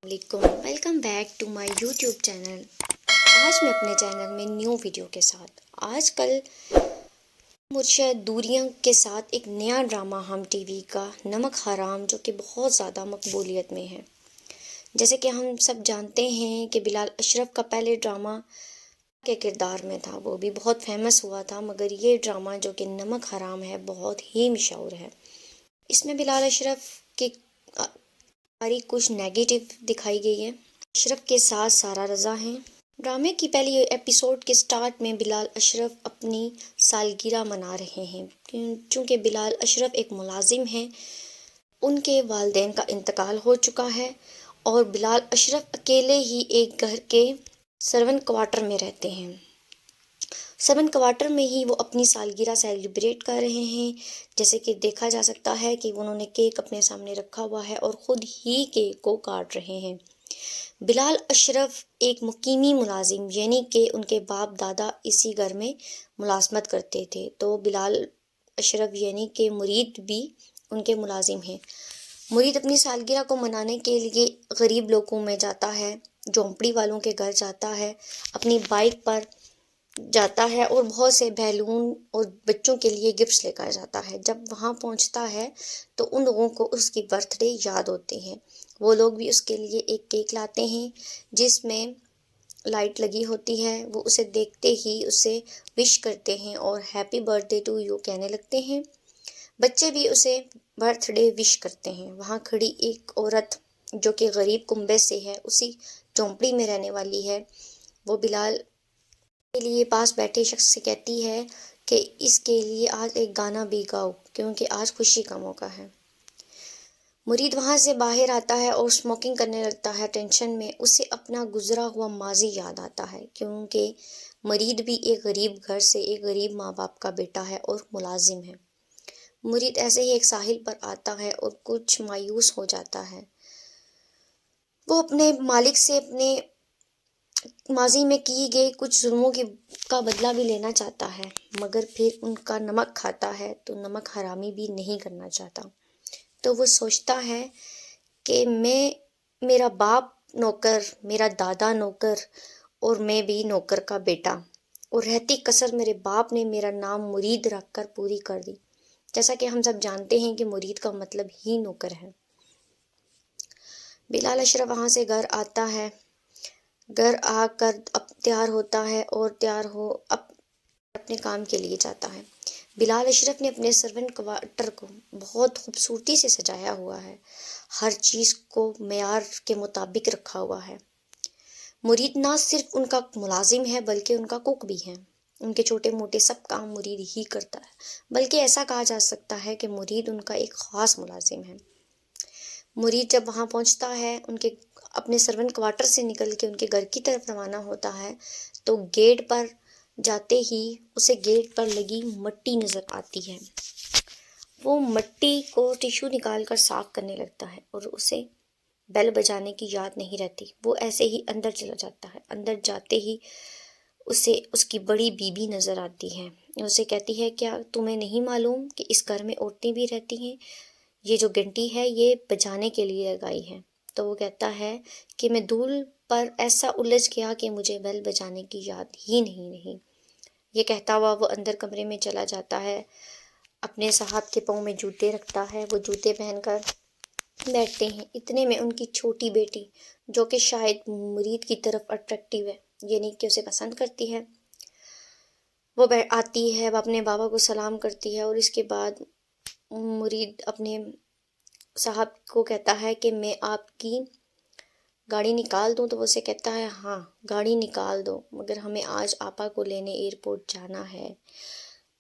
علیکم، welcome back to my YouTube channel. آج میں اپنے چینل میں نیو ویڈیو کے ساتھ آج کل مرشد دوریاں کے ساتھ ایک نیا ڈرامہ ہم ٹی وی کا نمک حرام، جو کہ بہت زیادہ مقبولیت میں ہے۔ جیسے کہ ہم سب جانتے ہیں کہ بلال اشرف کا پہلے ڈرامہ کے کردار میں تھا، وہ بھی بہت فیمس ہوا تھا، مگر یہ ڈرامہ جو کہ نمک حرام ہے بہت ہی مشہور ہے۔ اس میں بلال اشرف کی تاریخ کچھ نیگیٹو دکھائی گئی ہے۔ اشرف کے ساتھ سارہ رضا ہیں۔ ڈرامے کی پہلی ایپیسوڈ کے سٹارٹ میں بلال اشرف اپنی سالگرہ منا رہے ہیں۔ چونکہ بلال اشرف ایک ملازم ہیں، ان کے والدین کا انتقال ہو چکا ہے اور بلال اشرف اکیلے ہی ایک گھر کے سرونٹ کوارٹر میں رہتے ہیں۔ سرونٹ کوارٹر میں ہی وہ اپنی سالگرہ سیلیبریٹ کر رہے ہیں۔ جیسے کہ دیکھا جا سکتا ہے کہ انہوں نے کیک اپنے سامنے رکھا ہوا ہے اور خود ہی کیک کو کاٹ رہے ہیں۔ بلال اشرف ایک مقیمی ملازم، یعنی کہ ان کے باپ دادا اسی گھر میں ملازمت کرتے تھے، تو بلال اشرف یعنی کہ مرید بھی ان کے ملازم ہیں۔ مرید اپنی سالگرہ کو منانے کے لیے غریب لوگوں میں جاتا ہے، جھونپڑی والوں کے گھر جاتا ہے، اپنی بائک پر جاتا ہے اور بہت سے بیلون اور بچوں کے لیے گفٹس لے کر جاتا ہے۔ جب وہاں پہنچتا ہے تو ان لوگوں کو اس کی برتھ ڈے یاد ہوتے ہیں۔ وہ لوگ بھی اس کے لیے ایک کیک لاتے ہیں جس میں لائٹ لگی ہوتی ہے۔ وہ اسے دیکھتے ہی اسے وش کرتے ہیں اور happy birthday to you کہنے لگتے ہیں۔ بچے بھی اسے برتھ ڈے وش کرتے ہیں۔ وہاں کھڑی ایک عورت جو کہ غریب کنبے سے ہے، اسی جھونپڑی میں رہنے والی ہے، وہ بلال کے لیے پاس بیٹھے شخص سے کہتی ہے کہ اس کے لیے آج ایک گانا بھی گاؤ، کیونکہ آج خوشی کا موقع ہے۔ مرید وہاں سے باہر آتا ہے اور اسموکنگ کرنے لگتا ہے۔ ٹینشن میں اسے اپنا گزرا ہوا ماضی یاد آتا ہے، کیونکہ مرید بھی ایک غریب گھر سے، ایک غریب ماں باپ کا بیٹا ہے اور ملازم ہے۔ مرید ایسے ہی ایک ساحل پر آتا ہے اور کچھ مایوس ہو جاتا ہے۔ وہ اپنے مالک سے اپنے ماضی میں کی گئے کچھ ظلموں کا بدلہ بھی لینا چاہتا ہے، مگر پھر ان کا نمک کھاتا ہے تو نمک حرامی بھی نہیں کرنا چاہتا۔ تو وہ سوچتا ہے کہ میرا باپ نوکر، میرا دادا نوکر اور میں بھی نوکر کا بیٹا، اور رہتی کسر میرے باپ نے میرا نام مرید رکھ کر پوری کر دی۔ جیسا کہ ہم سب جانتے ہیں کہ مرید کا مطلب ہی نوکر ہے۔ بلال اشرف وہاں سے گھر آتا ہے۔ گھر آ کر اب تیار ہوتا ہے اور تیار ہو اپنے کام کے لیے جاتا ہے۔ بلال اشرف نے اپنے سرونٹ کوارٹر کو بہت خوبصورتی سے سجایا ہوا ہے، ہر چیز کو معیار کے مطابق رکھا ہوا ہے۔ مرید نہ صرف ان کا ملازم ہے بلکہ ان کا کوک بھی ہے۔ ان کے چھوٹے موٹے سب کام مرید ہی کرتا ہے، بلکہ ایسا کہا جا سکتا ہے کہ مرید ان کا ایک خاص ملازم ہے۔ مرید جب وہاں پہنچتا ہے، ان کے اپنے سرونٹ کوارٹر سے نکل کے ان کے گھر کی طرف روانہ ہوتا ہے، تو گیٹ پر جاتے ہی اسے گیٹ پر لگی مٹی نظر آتی ہے۔ وہ مٹی کو ٹشو نکال کر صاف کرنے لگتا ہے اور اسے بیل بجانے کی یاد نہیں رہتی۔ وہ ایسے ہی اندر چلا جاتا ہے۔ اندر جاتے ہی اسے اس کی بڑی بیوی نظر آتی ہے۔ اسے کہتی ہے، کیا تمہیں نہیں معلوم کہ اس گھر میں عورتیں بھی رہتی ہیں؟ یہ جو گھنٹی ہے یہ بجانے کے لیے لگائی ہے۔ تو وہ کہتا ہے کہ میں دھول پر ایسا الجھ گیا کہ مجھے بیل بجانے کی یاد ہی نہیں۔ یہ کہتا ہوا وہ اندر کمرے میں چلا جاتا ہے، اپنے صاحب کے پاؤں میں جوتے رکھتا ہے۔ وہ جوتے پہن کر بیٹھتے ہیں۔ اتنے میں ان کی چھوٹی بیٹی، جو کہ شاید مرید کی طرف اٹریکٹیو ہے، یعنی کہ اسے پسند کرتی ہے، وہ آتی ہے، وہ اپنے بابا کو سلام کرتی ہے اور اس کے بعد مرید اپنے صاحب کو کہتا ہے کہ میں آپ کی گاڑی نکال دوں، تو وہ اسے کہتا ہے ہاں گاڑی نکال دو، مگر ہمیں آج آپا کو لینے ایئرپورٹ جانا ہے،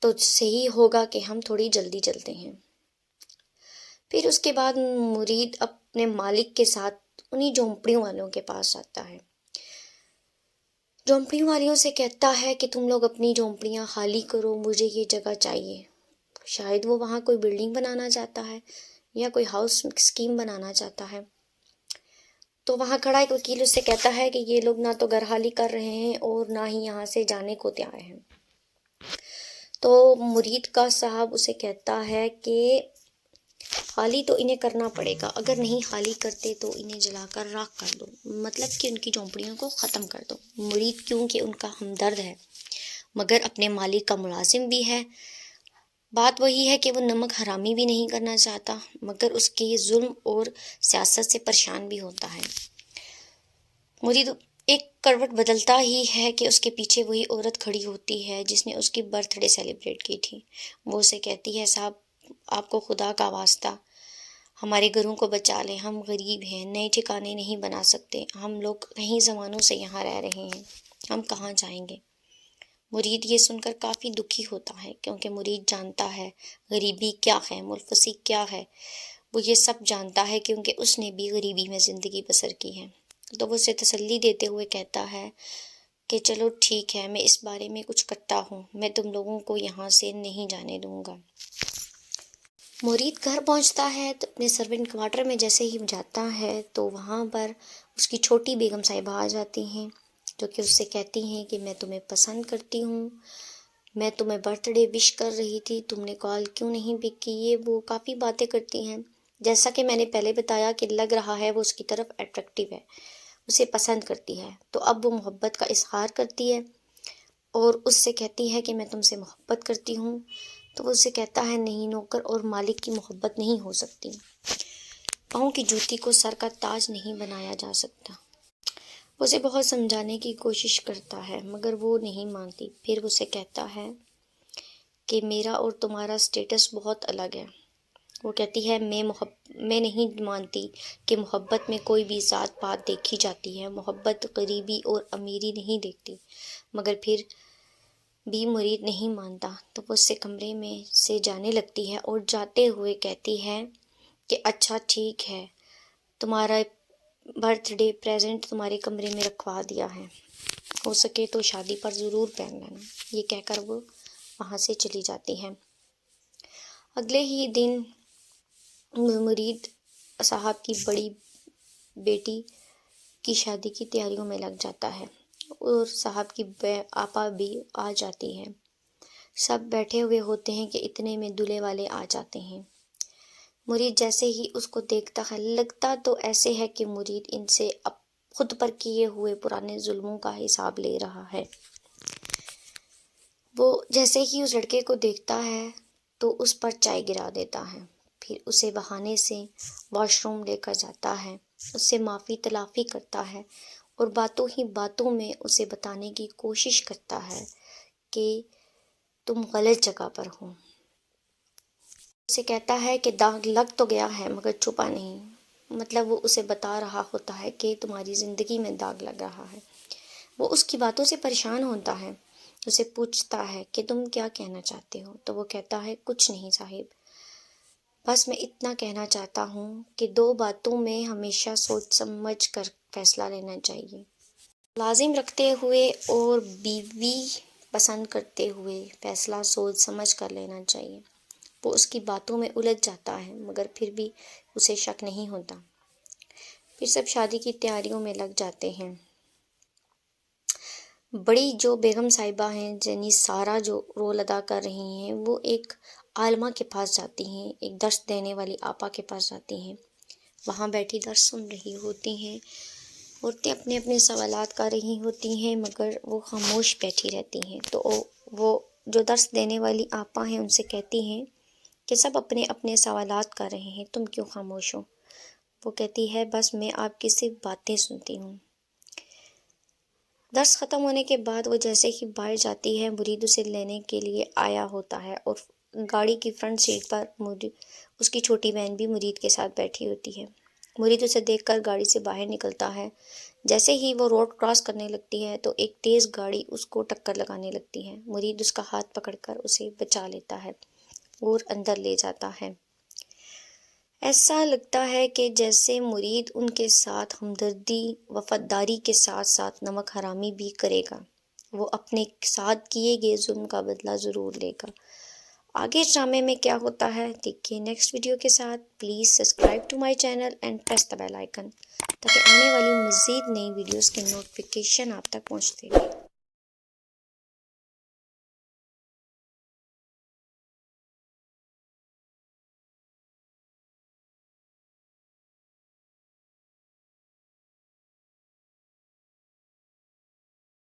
تو صحیح ہوگا کہ ہم تھوڑی جلدی چلتے ہیں۔ پھر اس کے بعد مرید اپنے مالک کے ساتھ انہی جھونپڑیوں والوں کے پاس جاتا ہے۔ جھونپڑیوں والیوں سے کہتا ہے کہ تم لوگ اپنی جھونپڑیاں خالی کرو، مجھے یہ جگہ چاہیے۔ شاید وہ وہاں کوئی بلڈنگ بنانا چاہتا ہے یا کوئی ہاؤس اسکیم بنانا چاہتا ہے۔ تو وہاں کھڑا ایک وکیل اس سے کہتا ہے کہ یہ لوگ نہ تو گھر خالی کر رہے ہیں اور نہ ہی یہاں سے جانے کو تیار ہیں۔ تو مرید کا صاحب اسے کہتا ہے کہ خالی تو انہیں کرنا پڑے گا، اگر نہیں خالی کرتے تو انہیں جلا کر راکھ کر دو، مطلب کہ ان کی جھونپڑیوں کو ختم کر دو۔ مرید کیونکہ ان کا ہمدرد ہے مگر اپنے مالک کا ملازم بھی ہے، بات وہی ہے کہ وہ نمک حرامی بھی نہیں کرنا چاہتا مگر اس کے ظلم اور سیاست سے پریشان بھی ہوتا ہے۔ مرید ایک کروٹ بدلتا ہی ہے کہ اس کے پیچھے وہی عورت کھڑی ہوتی ہے جس نے اس کی برتھ ڈے سیلیبریٹ کی تھی۔ وہ اسے کہتی ہے، صاحب آپ کو خدا کا واسطہ ہمارے گھروں کو بچا لیں، ہم غریب ہیں، نئے ٹھکانے نہیں بنا سکتے، ہم لوگ کئی زمانوں سے یہاں رہ رہے ہیں، ہم کہاں جائیں گے؟ مرید یہ سن کر کافی دکھی ہوتا ہے کیونکہ مرید جانتا ہے غریبی کیا ہے، مرفسی کیا ہے، وہ یہ سب جانتا ہے کیونکہ اس نے بھی غریبی میں زندگی بسر کی ہے۔ تو وہ اسے تسلی دیتے ہوئے کہتا ہے کہ چلو ٹھیک ہے، میں اس بارے میں کچھ کرتا ہوں، میں تم لوگوں کو یہاں سے نہیں جانے دوں گا۔ مرید گھر پہنچتا ہے تو اپنے سرونٹ کوارٹر میں جیسے ہی جاتا ہے تو وہاں پر اس کی چھوٹی بیگم صاحبہ آ جاتی ہیں جو کہ اس سے کہتی ہیں کہ میں تمہیں پسند کرتی ہوں، میں تمہیں برتھ ڈے وش کر رہی تھی، تم نے کال کیوں نہیں پک کی؟ یہ وہ کافی باتیں کرتی ہیں، جیسا کہ میں نے پہلے بتایا کہ لگ رہا ہے وہ اس کی طرف اٹریکٹیو ہے، اسے پسند کرتی ہے۔ تو اب وہ محبت کا اظہار کرتی ہے اور اس سے کہتی ہے کہ میں تم سے محبت کرتی ہوں۔ تو وہ اسے کہتا ہے، نہیں، نوکر اور مالک کی محبت نہیں ہو سکتی، پاؤں کی جوتی کو سر کا تاج نہیں بنایا جا سکتا۔ وہ اسے بہت سمجھانے کی کوشش کرتا ہے مگر وہ نہیں مانتی۔ پھر وہ اسے کہتا ہے کہ میرا اور تمہارا سٹیٹس بہت الگ ہے۔ وہ کہتی ہے، میں نہیں مانتی کہ محبت میں کوئی بھی ذات پات دیکھی جاتی ہے، محبت غریبی اور امیری نہیں دیکھتی۔ مگر پھر بھی مرید نہیں مانتا تو وہ اس سے کمرے میں سے جانے لگتی ہے اور جاتے ہوئے کہتی ہے کہ اچھا ٹھیک ہے، تمہارا برتھ ڈے پریزنٹ تمہارے کمرے میں رکھوا دیا ہے، ہو سکے تو شادی پر ضرور پہن لینا۔ یہ کہہ کر وہ وہاں سے چلی جاتی ہے۔ اگلے ہی دن مرید صاحب کی بڑی بیٹی کی شادی کی تیاریوں میں لگ جاتا ہے اور صاحب کی آپا بھی آ جاتی ہے۔ سب بیٹھے ہوئے ہوتے ہیں کہ اتنے میں دولہے والے آ جاتے ہیں۔ مرید جیسے ہی اس کو دیکھتا ہے لگتا تو ایسے ہے کہ مرید ان سے اب خود پر کیے ہوئے پرانے ظلموں کا حساب لے رہا ہے۔ وہ جیسے ہی اس لڑکے کو دیکھتا ہے تو اس پر چائے گرا دیتا ہے، پھر اسے بہانے سے واش روم لے کر جاتا ہے، اس سے معافی تلافی کرتا ہے اور باتوں ہی باتوں میں اسے بتانے کی کوشش کرتا ہے کہ تم غلط جگہ پر ہو۔ اسے کہتا ہے کہ داغ لگ تو گیا ہے مگر چھپا نہیں، مطلب وہ اسے بتا رہا ہوتا ہے کہ تمہاری زندگی میں داغ لگ رہا ہے۔ وہ اس کی باتوں سے پریشان ہوتا ہے، اسے پوچھتا ہے کہ تم کیا کہنا چاہتے ہو؟ تو وہ کہتا ہے، کچھ نہیں صاحب، بس میں اتنا کہنا چاہتا ہوں کہ دو باتوں میں ہمیشہ سوچ سمجھ کر فیصلہ لینا چاہیے، لازم رکھتے ہوئے اور بیوی پسند کرتے ہوئے فیصلہ سوچ سمجھ کر لینا چاہیے۔ وہ اس کی باتوں میں الجھ جاتا ہے مگر پھر بھی اسے شک نہیں ہوتا۔ پھر سب شادی کی تیاریوں میں لگ جاتے ہیں۔ بڑی جو بیگم صاحبہ ہیں یعنی سارا جو رول ادا کر رہی ہیں، وہ ایک عالمہ کے پاس جاتی ہیں، ایک درس دینے والی آپا کے پاس جاتی ہیں، وہاں بیٹھی درس سن رہی ہوتی ہیں، عورتیں اپنے اپنے سوالات کر رہی ہوتی ہیں مگر وہ خاموش بیٹھی رہتی ہیں۔ تو وہ جو درس دینے والی آپا ہیں ان سے کہتی ہیں کہ سب اپنے اپنے سوالات کر رہے ہیں، تم کیوں خاموش ہو؟ وہ کہتی ہے، بس میں آپ کی صرف باتیں سنتی ہوں۔ درس ختم ہونے کے بعد وہ جیسے ہی باہر جاتی ہے، مرید اسے لینے کے لیے آیا ہوتا ہے اور گاڑی کی فرنٹ سیٹ پر اس کی چھوٹی بہن بھی مرید کے ساتھ بیٹھی ہوتی ہے۔ مرید اسے دیکھ کر گاڑی سے باہر نکلتا ہے، جیسے ہی وہ روڈ کراس کرنے لگتی ہے تو ایک تیز گاڑی اس کو ٹکر لگانے لگتی ہے۔ مرید اس کا ہاتھ پکڑ کر اسے بچا لیتا ہے اور اندر لے جاتا ہے۔ ایسا لگتا ہے کہ جیسے مرید ان کے ساتھ ہمدردی وفاداری کے ساتھ ساتھ نمک حرامی بھی کرے گا، وہ اپنے ساتھ کیے گئے ظلم کا بدلہ ضرور لے گا۔ آگے ڈرامے میں کیا ہوتا ہے دیکھیے نیکسٹ ویڈیو کے ساتھ۔ Please subscribe to my channel and press the bell icon تاکہ آنے والی مزید نئی ویڈیوز کے نوٹیفیکیشن آپ تک پہنچتے رہیں۔